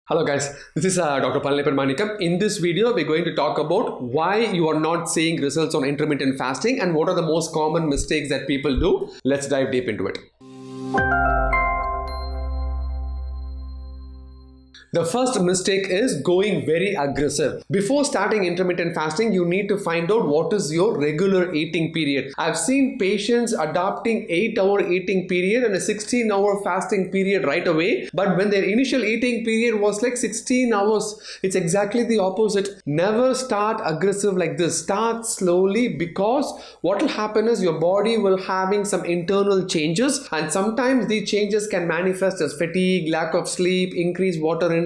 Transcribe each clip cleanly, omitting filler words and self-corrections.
Hello guys, this is Dr. Palaniappan Manikam. In this video, we're going to talk about why you are not seeing results on intermittent fasting and what are the most common mistakes that people do. Let's dive deep into it. The first mistake is going very aggressive. Before starting intermittent fasting, you need to find out what is your regular eating period. I've seen patients adopting 8-hour eating period and a 16-hour fasting period right away. But when their initial eating period was like 16 hours, it's exactly the opposite. Never start aggressive like this. Start slowly, because what will happen is your body will having some internal changes, and sometimes these changes can manifest as fatigue, lack of sleep, increased water intake,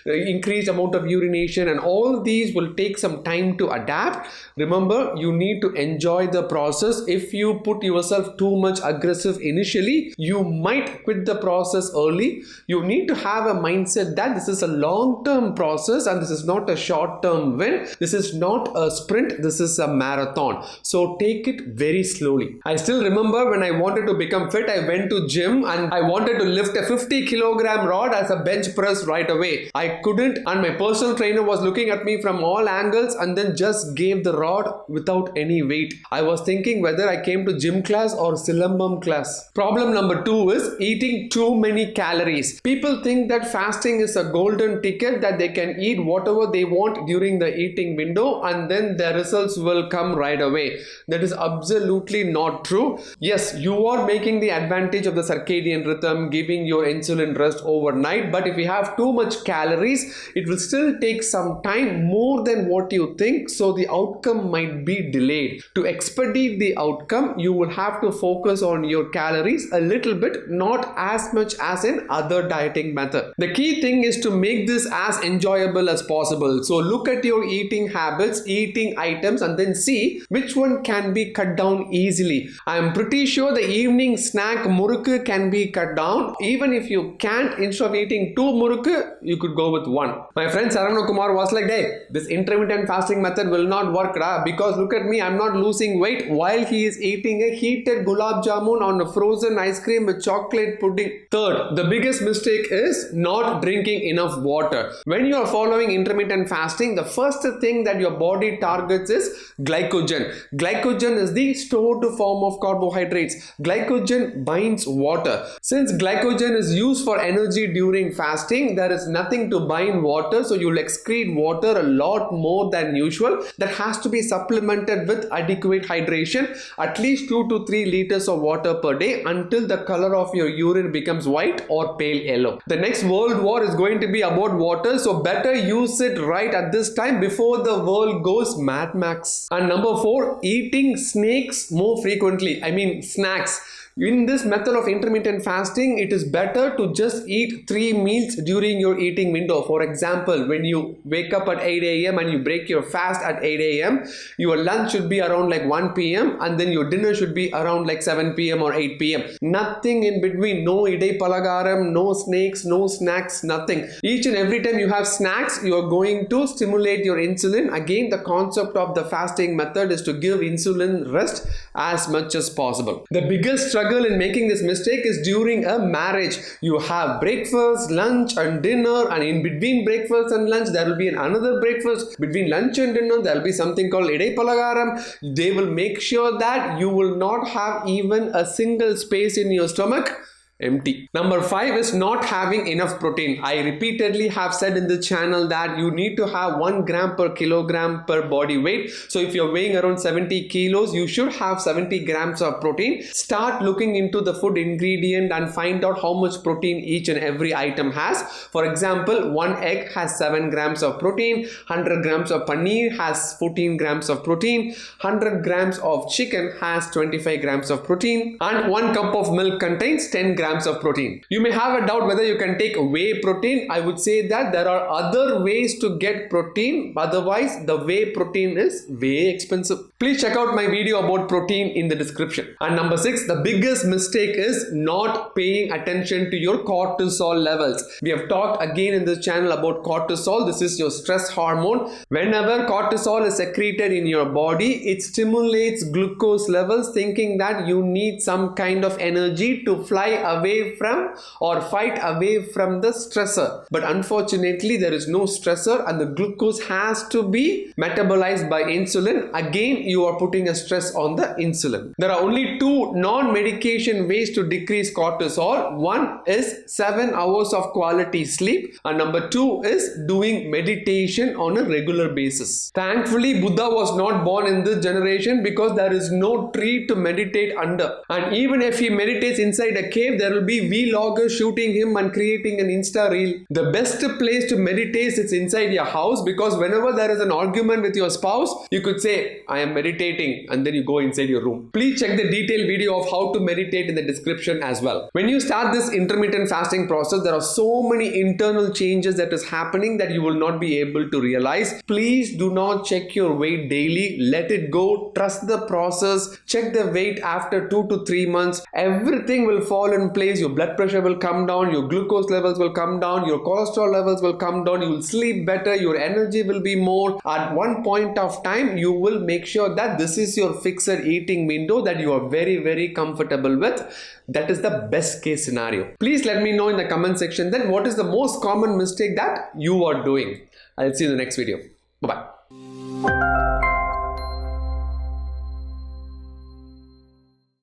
increased amount of urination, and all these will take some time to adapt. Remember, you need to enjoy the process. If you put yourself too much aggressive initially, you might quit the process early. You need to have a mindset that this is a long-term process and this is not a short-term win. This is not a sprint, this is a marathon. So take it very slowly. I still remember when I wanted to become fit, I went to gym and I wanted to lift a 50-kilogram rod as a bench press right away. I couldn't, and my personal trainer was looking at me from all angles and then just gave the rod without any weight. I was thinking whether I came to gym class or Silambam class. Problem number 2 is eating too many calories. People think that fasting is a golden ticket, that they can eat whatever they want during the eating window and then the results will come right away. That is absolutely not true. Yes, you are making the advantage of the circadian rhythm, giving your insulin rest overnight, but if you have too much calories, it will still take some time, more than what you think, so the outcome might be delayed. To expedite the outcome, you will have to focus on your calories a little bit, not as much as in other dieting method. The key thing is to make this as enjoyable as possible. So look at your eating habits, eating items, and then see which one can be cut down easily. I am pretty sure the evening snack murukku can be cut down. Even if you can't, instead of eating 2 murukku, you could go with 1. My friend Saravana Kumar was like, hey, this intermittent fasting method will not work, because look at me, I'm not losing weight, while he is eating a heated gulab jamun on a frozen ice cream with chocolate pudding. Third, the biggest mistake is not drinking enough water. When you are following intermittent fasting, the first thing that your body targets is glycogen. Glycogen is the stored form of carbohydrates. Glycogen binds water. Since glycogen is used for energy during fasting, there is nothing to bind water, so you'll excrete water a lot more than usual. That has to be supplemented with adequate hydration, at least 2 to 3 liters of water per day, until the color of your urine becomes white or pale yellow. The next world war is going to be about water, so better use it right at this time before the world goes Mad Max. And number 4, eating snakes more frequently. I mean snacks. In this method of intermittent fasting, it is better to just eat 3 meals during your eating window. For example, when you wake up at 8 a.m. and you break your fast at 8 a.m., your lunch should be around like 1 p.m. and then your dinner should be around like 7 p.m. or 8 p.m. Nothing in between. No idai palagaram, no snakes, no snacks, nothing. Each and every time you have snacks, you are going to stimulate your insulin. Again, the concept of the fasting method is to give insulin rest as much as possible. The biggest struggle in making this mistake is during a marriage. You have breakfast, lunch and dinner, and in between breakfast and lunch there will be another breakfast. Between lunch and dinner there will be something called idai palagaram. They will make sure that you will not have even a single space in your stomach empty. Number 5 is not having enough protein. I repeatedly have said in the channel that you need to have 1 gram per kilogram per body weight. So if you're weighing around 70 kilos, you should have 70 grams of protein. Start looking into the food ingredient and find out how much protein each and every item has. For example, 1 egg has 7 grams of protein, 100 grams of paneer has 14 grams of protein, 100 grams of chicken has 25 grams of protein, and 1 cup of milk contains 10 grams of protein. You may have a doubt whether you can take whey protein. I would say that there are other ways to get protein. Otherwise, the whey protein is way expensive. Please check out my video about protein in the description. And number 6, the biggest mistake is not paying attention to your cortisol levels. We have talked again in this channel about cortisol. This is your stress hormone. Whenever cortisol is secreted in your body, it stimulates glucose levels, thinking that you need some kind of energy to fly away from or fight away from the stressor. But unfortunately, there is no stressor and the glucose has to be metabolized by insulin. Again, you are putting a stress on the insulin. There are only two non-medication ways to decrease cortisol. One is 7 hours of quality sleep, and number two is doing meditation on a regular basis. Thankfully, Buddha was not born in this generation because there is no tree to meditate under. And even if he meditates inside a cave, there will be vloggers shooting him and creating an Insta reel. The best place to meditate is inside your house, because whenever there is an argument with your spouse, you could say, I am meditating, and then you go inside your room. Please check the detailed video of how to meditate in the description as well. When you start this intermittent fasting process, there are so many internal changes that is happening that you will not be able to realize. Please do not check your weight daily. Let it go. Trust the process. Check the weight after 2 to 3 months. Everything will fall in place. Your blood pressure will come down. Your glucose levels will come down. Your cholesterol levels will come down. You will sleep better. Your energy will be more. At one point of time, you will make sure that this is your fixed eating window that you are very, very comfortable with. That is the best case scenario. Please let me know in the comment section then what is the most common mistake that you are doing. I'll see you in the next video. Bye-bye.